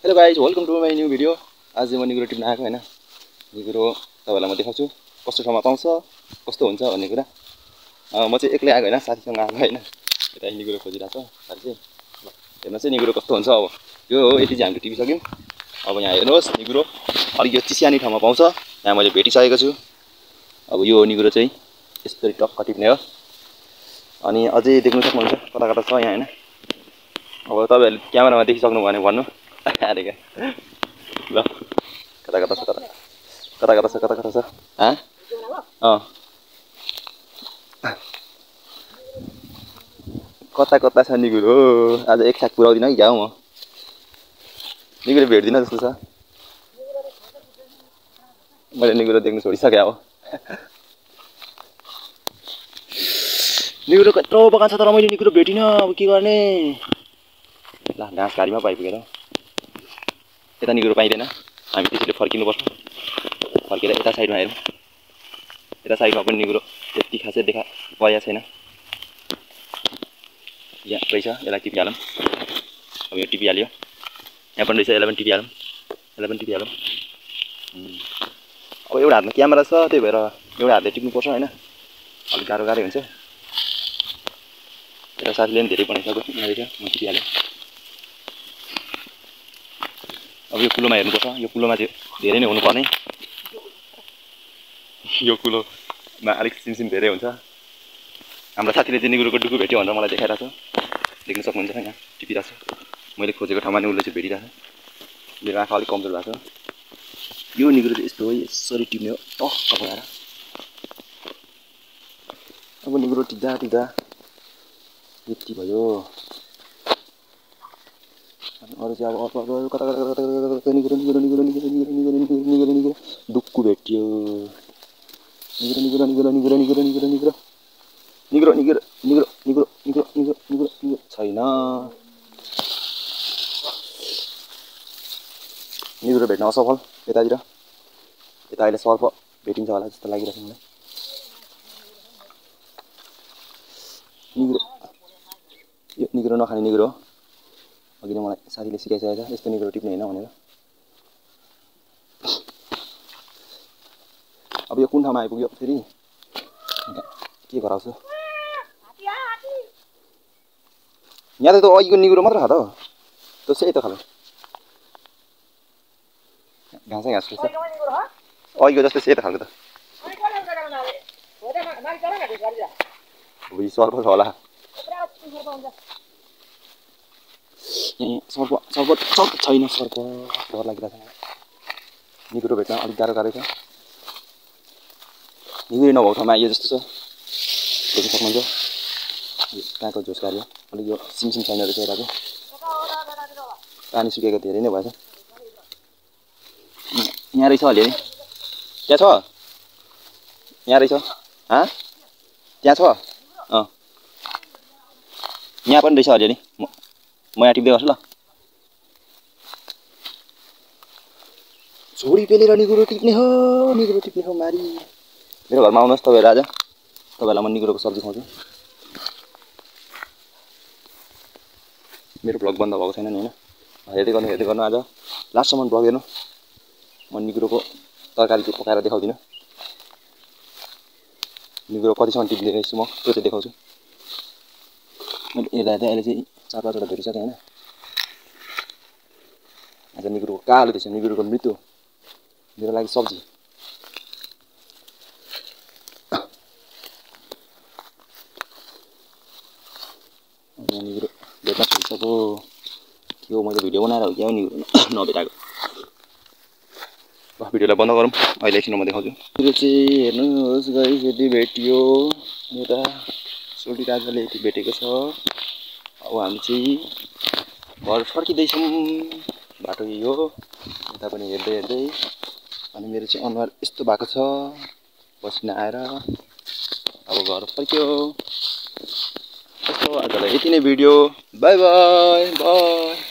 Hello guys, welcome to my new video. आज म निगुरो टिप्न आएको हैन। निगुरो तपाईहरुलाई म देखाउँछु कस्तो ठाउँमा पाउँछ, कस्तो हुन्छ भन्ने कुरा। म चाहिँ एक्लै आएको हैन, साथीसँग आएको हैन। यता निगुरो खोजिरहेको छ साथी चाहिँ। हेर्नु चाहिँ निगुरो कस्तो हुन्छ। अब यो हो, यति चाहिँ हामीले टिपिसक्यौँ। अब यहाँ हेर्नुहोस्, निगुरो अलि यो चिसानी ठाउँमा पाउँछ। यहाँ मैले भेटिसकेको छु। अब यो हो निगुरो चाहिँ, यसरी टक्क टिप्ने हो। अनि अझै देख्न सक्नुहुन्छ कता कता छ यहाँ हैन। अब तपाईहरुले क्यामेरामा देखिसक्नु भने भन्नु। अरे क्या ल, कता कता छ, कता कता छ, कता कता छ। कता कता छ निगुरो। आज एक छाक पुऱ्याउँदिन कि क्या हो म। निगुरो भेट्दिन जस्तो छ। मैले निगुरो देख्नु छोडिसकेँ अब। निगुरो कत्रो बगान छ तर मैले निगुरो भेटिनँ। अब के गर्ने। ल, घाँस घारीमा पाइपुगेर यता निगुरो पाइँदैन। हामी त्यसरी फर्किनुपर्छ। फर्केर यता साइडमा हेरौँ। यता साइडमा पनि निगुरो त्यति खासै देखा परेको छैन। यहाँ रहेछ, यसलाई टिपिहालौँ। अब यो टिपिहाल्यो। यहाँ पनि रहेछ, यसलाई पनि टिपिहालौँ। यसलाई पनि टिपिहालौँ। अब एउटा हातमा क्यामेरा छ, त्यही भएर एउटा हातले टिप्नुपर्छ हैन। अलिक गाह्रो गाह्रै हुन्छ। यता साथीले पनि धेरै बनाइसक्यो। यहाँ रहेछ, म टिपिहालेँ। अब यो कुलोमा हेर्नुपर्छ। यो कुलोमा चाहिँ धेरै नै हुनुपर्ने। यो कुलोमा अलिक सिमसिम धेरै हुन्छ। हाम्रो साथीले चाहिँ निगुरोको डुकु भेट्यो भनेर मलाई देखाइरहेको छ। देख्न सक्नुहुन्छ यहाँ टिपिरहेको छ। मैले खोजेको ठाउँमा नै उसले चाहिँ भेटिरहेको छ। मेरो आँखा अलिक कमजोर भएको छ। यो निगुरो चाहिँ यस्तो हो, यसरी टिप्ने हो टक्क भएर। अब निगुरो टिप्दा टिप्दा यति भयो। अरू चाहिँ अब अर्को कता कता कता कता निगुरो निगुरो निगुरो निगुरो निगुरो निगुरो निगुरो निगुरो निगुरो डुक्कु भेट्यो। निगुरो निगुरो निगुरो निगुरो निगुरो निगुरो निगुरो निगुरो निगुरो निगुरो निगुरो निगुरो निगुरो निगुरो निगुरो छैन। निगुरो भेट्न असफल यतातिर। यता अहिले सर्प भेटिन्छ होला जस्तो लागिरहेछ मलाई। निगुरो, यो निगुरो नखाने निगुरो हो। अघि नै मलाई साथीले सिकाइसकेको छ यस्तो निगुरो टिप्ने होइन भनेर। अब यो कुन ठाउँमा आइपुग्यो फेरि के गराउँछु। यहाँ त अघिको निगुरो मात्र छ त। त्यो चाहिँ यता खाले घाँसै घाँस रहेछ। अघिको जस्तै सेतो खालको त। सर्प छ होला। सर्प सर्प सर्प छैन। सर्प डर लागिरहेको छ। निगुरो भेट्न अलिक गाह्रो गाह्रै छ। निगुरो नभएको ठाउँमा आइयो जस्तो छ। देख्न सक्नुहुन्छ कहाँको झोस गाड्यो। अलिक यो सिमसिम छैन रहेछ यताको। पानी सुकेको धेरै नै भएछ। यहाँ रहेछ अलि अलि। त्यहाँ छ, यहाँ रहेछ। त्यहाँ छ। यहाँ पनि रहेछ अलिअलि। म यहाँ टिप्दै गर्छु ल। झोडी पेलेर निगुरो टिप्ने हो, निगुरो टिप्ने हो मारी। मेरो घरमा आउनुहोस् तपाईँहरू आज। तपाईँहरूलाई म निगुरोको सब्जी खुवाउँछु। मेरो भ्लग बन्द भएको छैन नि होइन। हेर्दै गर्नु आज लास्टसम्म भ्लग हेर्नु। म निगुरोको तरकारी चाहिँ पकाएर देखाउँदिनँ। निगुरो कतिसम्म टिप्ने रहेछु म त्यो चाहिँ देखाउँछु। मैले हेर्दा हेर्दै अहिले चाहिँ 4-5 वटा भेटिसकेँ होइन। आज निगुरोको कालो थिएछ, निगुरोको मृत्यु मेरो लागि सब्जी। निगुरो भेट्न छोडिसक्यो। के हो, मैले भिडियो बनाएर हो क्या हो निगुरो नभेटाएको। भिडियोलाई बन्द गरौँ। अहिले एकछिन म देखाउँछु। निगुरो चाहिँ हेर्नुहोस् गाइस, यति भेटियो। यता सोल्टी राजाले यति भेटेको छ। अब हामी चाहिँ घर फर्किँदैछौँ। बाटो यही हो। यता पनि हेर्दै हेर्दै। अनि मेरो चाहिँ अनुहार यस्तो भएको छ पसिना आएर। अब घर फर्क्यो। यस्तो आजलाई यति नै भिडियो। By by by.